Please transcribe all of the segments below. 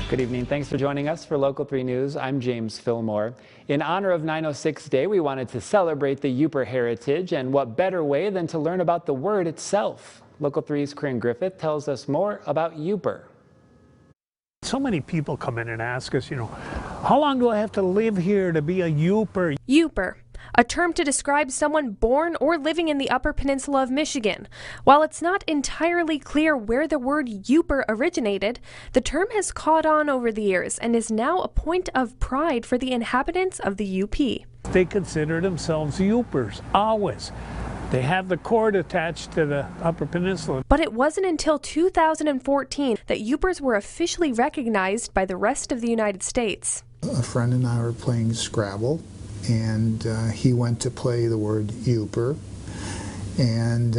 Good evening. Thanks for joining us for Local 3 News. I'm James Fillmore. In honor of 906 Day, we wanted to celebrate the Yooper Heritage, and what better way than to learn about the word itself? Local 3's Corinne Griffith tells us more about Yooper. So many people come in and ask us, how long do I have to live here to be a Yooper? Yooper, a term to describe someone born or living in the Upper Peninsula of Michigan. While it's not entirely clear where the word Yooper originated, the term has caught on over the years and is now a point of pride for the inhabitants of the UP. They consider themselves Yoopers, always. They have the cord attached to the Upper Peninsula. But it wasn't until 2014 that Yoopers were officially recognized by the rest of the United States. A friend and I were playing Scrabble, and he went to play the word Yooper, and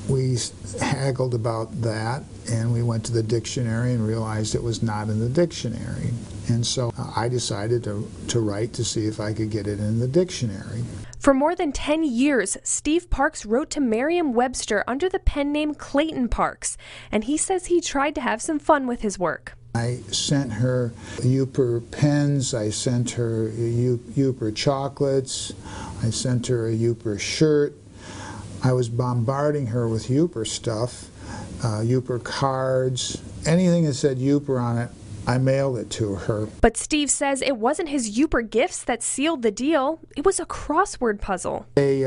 we haggled about that, and we went to the dictionary and realized it was not in the dictionary. And so I decided to write to see if I could get it in the dictionary. For more than 10 years, Steve Parks wrote to Merriam-Webster under the pen name Clayton Parks, and he says he tried to have some fun with his work. I sent her Yooper pens, I sent her Yooper chocolates, I sent her a Yooper shirt. I was bombarding her with Yooper stuff, Yooper cards, anything that said Yooper on it, I mailed it to her. But Steve says it wasn't his Yooper gifts that sealed the deal. It was a crossword puzzle. A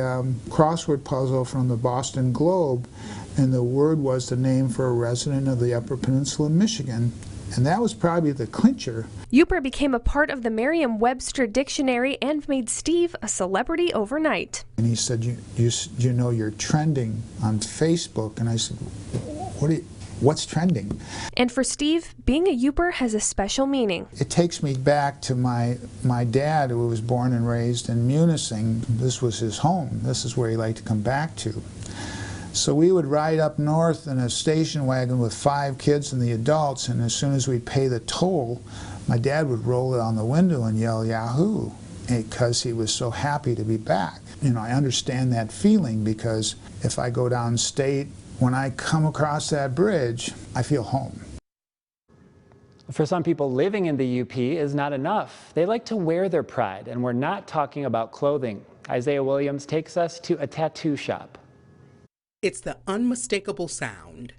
crossword puzzle from the Boston Globe, and the word was the name for a resident of the Upper Peninsula of Michigan. And that was probably the clincher. Yooper became a part of the Merriam-Webster dictionary and made Steve a celebrity overnight. And he said, you know, you're trending on Facebook. And I said, what's trending? And for Steve, being a Yooper has a special meaning. It takes me back to my dad, who was born and raised in Munising. This was his home. This is where he liked to come back to. So we would ride up north in a station wagon with 5 kids and the adults, and as soon as we'd pay the toll, my dad would roll it on the window and yell Yahoo, because he was so happy to be back. I understand that feeling, because if I go downstate, when I come across that bridge, I feel home. For some people, living in the UP is not enough. They like to wear their pride, and we're not talking about clothing. Isaiah Williams takes us to a tattoo shop. It's the unmistakable sound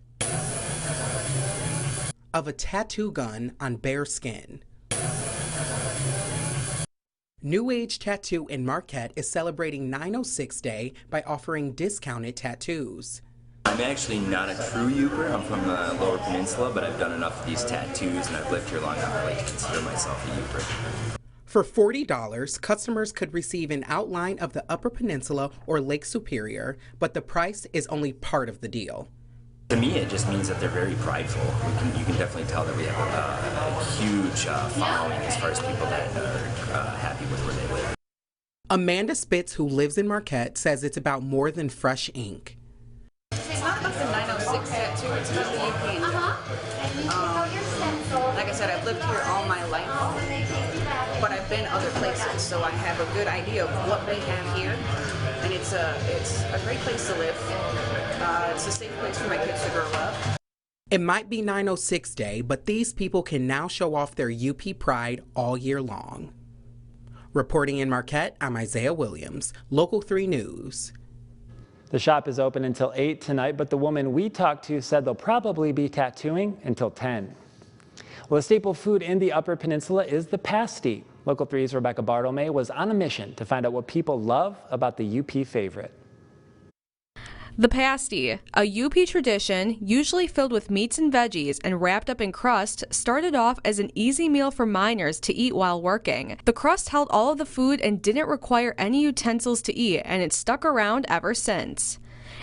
of a tattoo gun on bare skin. New Age Tattoo in Marquette is celebrating 906 Day by offering discounted tattoos. I'm actually not a true Yooper. I'm from the Lower Peninsula, but I've done enough of these tattoos and I've lived here long enough to consider myself a Yooper. For $40, customers could receive an outline of the Upper Peninsula or Lake Superior, but the price is only part of the deal. To me, it just means that they're very prideful. You can definitely tell that we have a huge following as far as people that are happy with where they live. Amanda Spitz, who lives in Marquette, says it's about more than fresh ink. It's not about the 906 tattoo, it's about the UP. Like I said, I've lived here all my life, but I've been other places, so I have a good idea of what we have here, and it's a great place to live. It's a safe place for my kids to grow up. It might be 906 Day, but these people can now show off their UP pride all year long. Reporting in Marquette, I'm Isaiah Williams, Local 3 News. The shop is open until 8 tonight, but the woman we talked to said they'll probably be tattooing until 10. Well, a staple food in the Upper Peninsula is the Pasty. Local 3's Rebecca Bartolome was on a mission to find out what people love about the UP favorite. The pasty, a UP tradition usually filled with meats and veggies and wrapped up in crust, started off as an easy meal for miners to eat while working. The crust held all of the food and didn't require any utensils to eat, and it's stuck around ever since.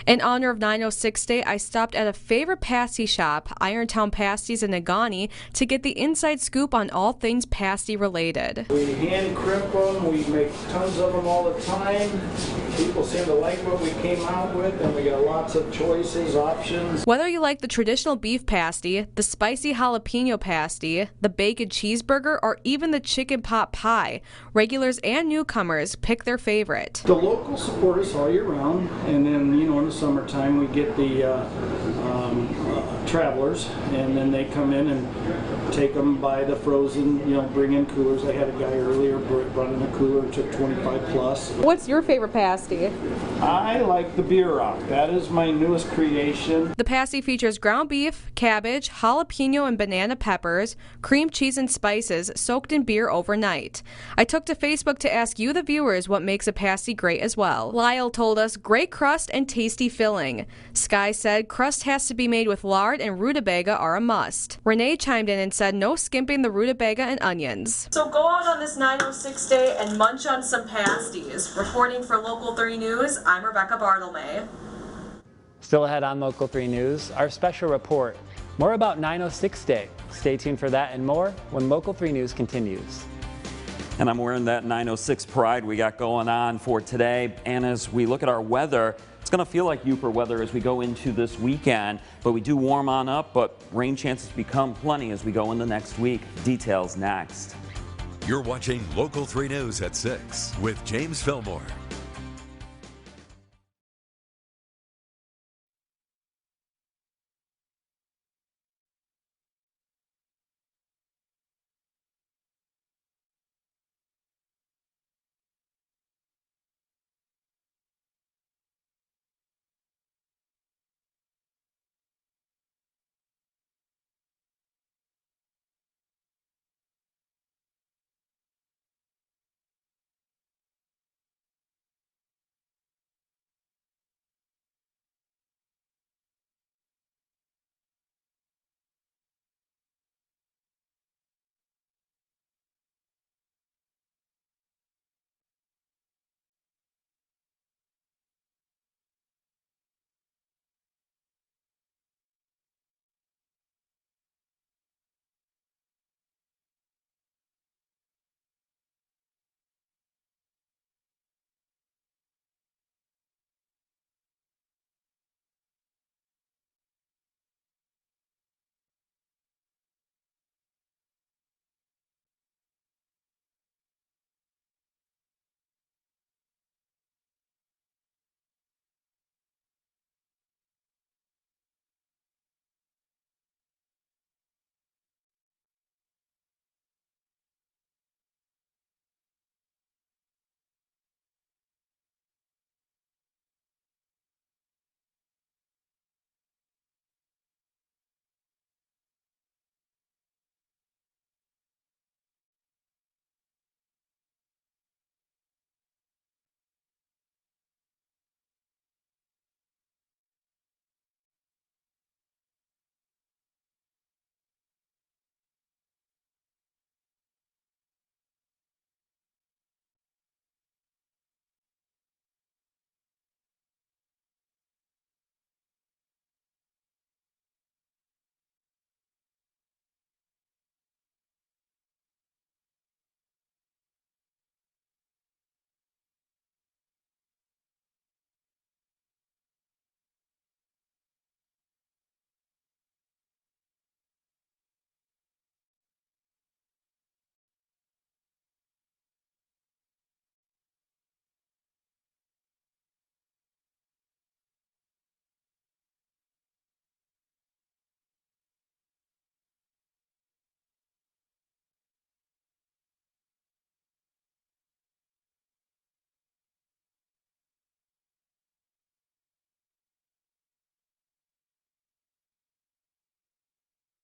In honor of 906 Day, I stopped at a favorite pasty shop, Irontown Pasties in Negaunee, to get the inside scoop on all things pasty related. We hand crimp them, we make tons of them all the time. People seem to like what we came out with, and we got lots of choices, options. Whether you like the traditional beef pasty, the spicy jalapeno pasty, the bacon cheeseburger, or even the chicken pot pie, regulars and newcomers pick their favorite. The locals support us all year round, and then, in the summertime we get the travelers, and then they come in and take them by the frozen, bring in coolers. I had a guy earlier brought in a cooler, took 25 plus. What's your favorite pasty? I like the beer rock. That is my newest creation. The pasty features ground beef, cabbage, jalapeno and banana peppers, cream cheese and spices soaked in beer overnight. I took to Facebook to ask you, the viewers, what makes a pasty great as well. Lyle told us great crust and tasty filling. Sky said crust has to be made with lard and rutabaga are a must. Renee chimed in and said no skimping the rutabaga and onions. So go out on this 906 day and munch on some pasties. Reporting for Local 3 News, I'm Rebecca Bartlemay. Still ahead on Local 3 News, our special report. More about 906 Day. Stay tuned for that and more when Local 3 News continues. And I'm wearing that 906 Pride we got going on for today. And as we look at our weather, it's going to feel like Yooper weather as we go into this weekend, but we do warm on up, but rain chances become plenty as we go into next week. Details next. You're watching Local 3 News at 6 with James Fillmore.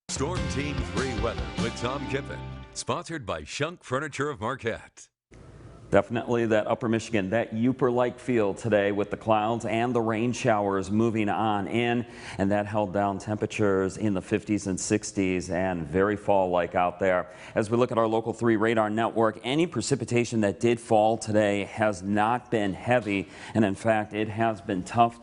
Storm Team 3 weather with Tom Kippen, sponsored by Shunk Furniture of Marquette. Definitely that Upper Michigan, that Yooper-like feel today with the clouds and the rain showers moving on in, and that held down temperatures in the 50s and 60s and very fall-like out there. As we look at our Local 3 radar network, any precipitation that did fall today has not been heavy, and in fact it has been tough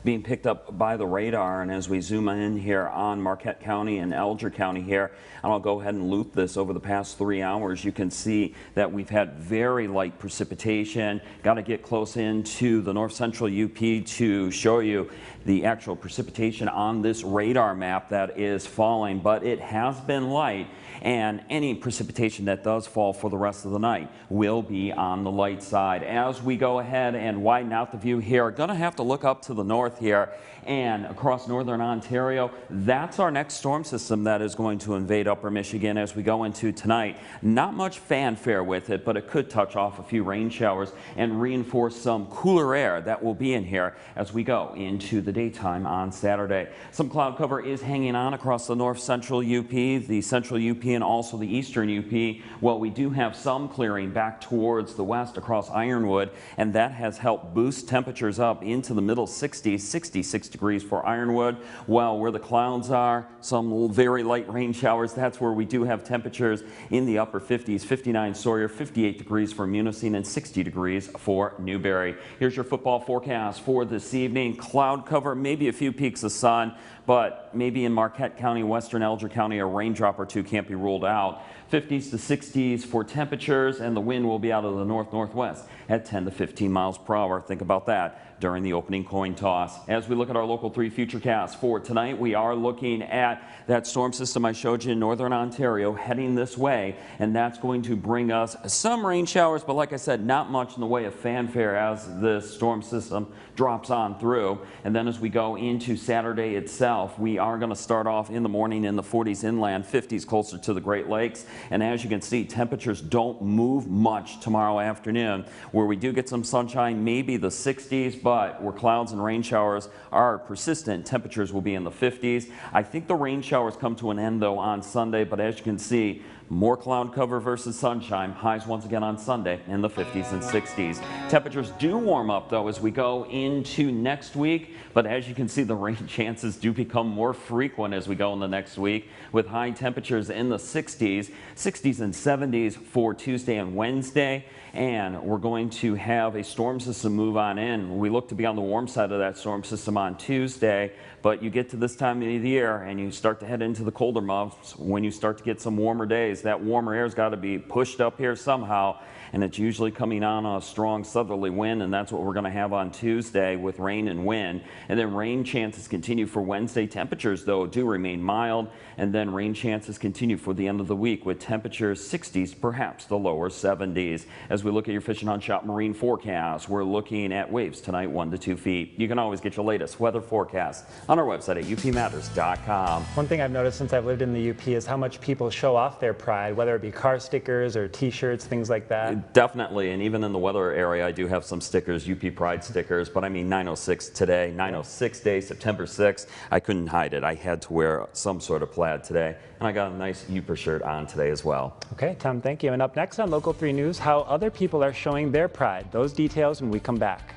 being picked up by the radar. And as we zoom in here on Marquette County and Alger County here, and I'll go ahead and loop this over the past 3 hours, you can see that we've had very light precipitation. Got to get close into the north central UP to show you the actual precipitation on this radar map that is falling, but it has been light. And any precipitation that does fall for the rest of the night will be on the light side. As we go ahead and widen out the view here are going to have to look up to the north here and across northern Ontario. That's our next storm system that is going to invade upper Michigan as we go into tonight. Not much fanfare with it, but it could touch off a few rain showers and reinforce some cooler air that will be in here as we go into the daytime on Saturday. Some cloud cover is hanging on across the north central UP, the central UP, and also the eastern UP. Well, we do have some clearing back towards the west across Ironwood, and that has helped boost temperatures up into the middle 60s, 66 degrees for Ironwood. Well, where the clouds are, some very light rain showers, that's where we do have temperatures in the upper 50s, 59 Sawyer, 58 degrees for Munising, and 60 degrees for Newberry. Here's your football forecast for this evening. Cloud cover, maybe a few peaks of sun, but maybe in Marquette County, western Elgin County, a raindrop or two can't be ruled out. 50s to 60s for temperatures, and the wind will be out of the north-northwest at 10 to 15 miles per hour. Think about that during the opening coin toss. As we look at our Local 3 Futurecast for tonight, we are looking at that storm system I showed you in northern Ontario heading this way, and that's going to bring us some rain showers, but like I said, not much in the way of fanfare as this storm system drops on through. And then as we go into Saturday itself, we are going to start off in the morning in the 40s inland, 50s closer to the Great Lakes. And as you can see, temperatures don't move much tomorrow afternoon. Where we do get some sunshine, maybe the 60s, but where clouds and rain showers are persistent, temperatures will be in the 50s. I think the rain showers come to an end though on Sunday, but as you can see, more cloud cover versus sunshine. Highs once again on Sunday in the 50s and 60s. Temperatures do warm up though as we go into next week, but as you can see, the rain chances do become more frequent as we go in the next week, with high temperatures in the 60s, 60s and 70s for Tuesday and Wednesday. And we're going to have a storm system move on in. We look to be on the warm side of that storm system on Tuesday, but you get to this time of the year and you start to head into the colder months when you start to get some warmer days. That warmer air's got to be pushed up here somehow, and it's usually coming on a strong southerly wind, and that's what we're going to have on Tuesday with rain and wind. And then rain chances continue for Wednesday. Temperatures though do remain mild, and then rain chances continue for the end of the week with temperatures 60s, perhaps the lower 70s. As we look at your Fish and Hunt Shop marine forecast, we're looking at waves tonight 1 to 2 feet. You can always get your latest weather forecast on our website at upmatters.com. One thing I've noticed since I've lived in the UP is how much people show off their pride, whether it be car stickers or t-shirts, things like that. Definitely, and even in the weather area, I do have some stickers, UP Pride stickers, but I mean 906 today, 906 day, September 6th. I couldn't hide it. I had to wear some sort of plaid today, and I got a nice Yooper shirt on today as well. Okay, Tom, thank you. And up next on Local 3 News, how other people are showing their pride. Those details when we come back.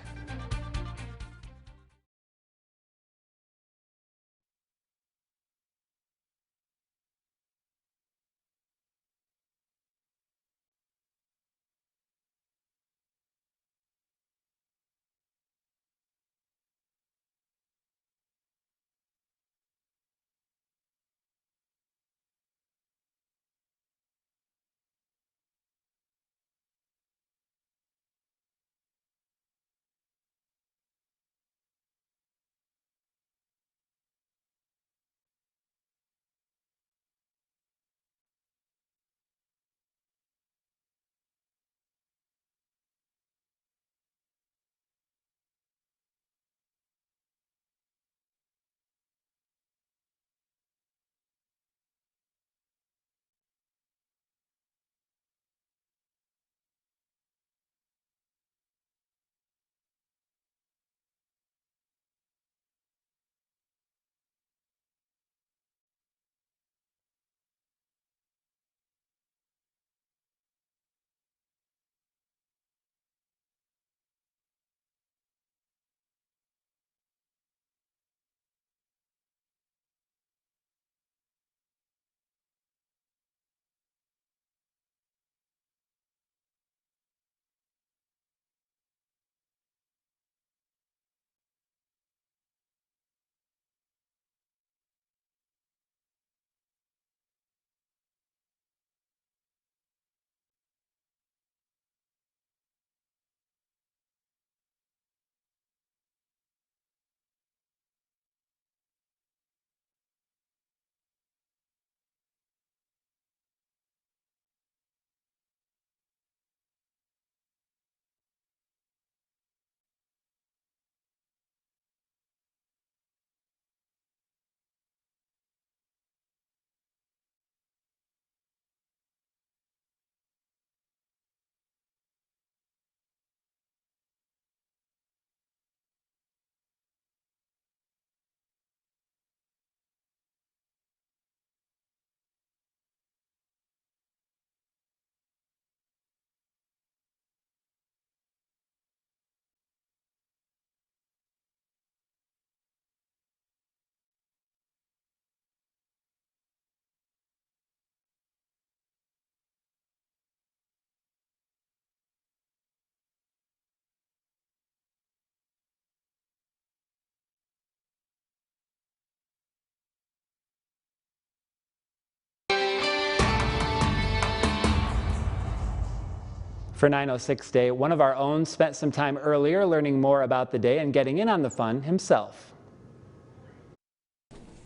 For 906 Day, one of our own spent some time earlier learning more about the day and getting in on the fun himself.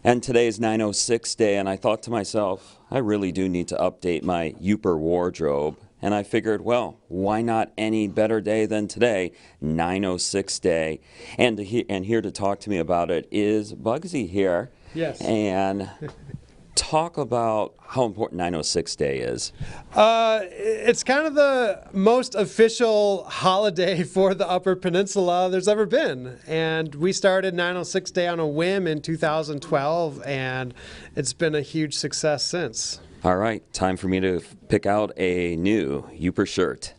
And today is 906 Day, and I thought to myself, I really do need to update my Yooper wardrobe. And I figured, well, why not any better day than today, 906 Day? And here to talk to me about it is Bugsy here. Yes. And talk about how important 906 Day is. It's kind of the most official holiday for the Upper Peninsula there's ever been. And we started 906 Day on a whim in 2012, and it's been a huge success since. All right, time for me to pick out a new Yooper shirt.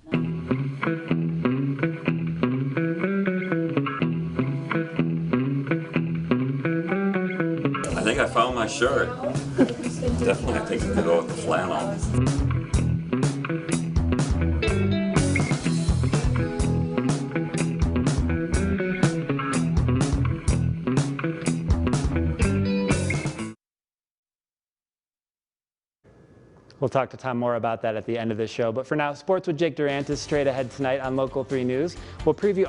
I think I found my shirt. Definitely, I think I could go with the flannel. We'll talk to Tom more about that at the end of the show. But for now, Sports with Jake Durant is straight ahead tonight on Local 3 News. We'll preview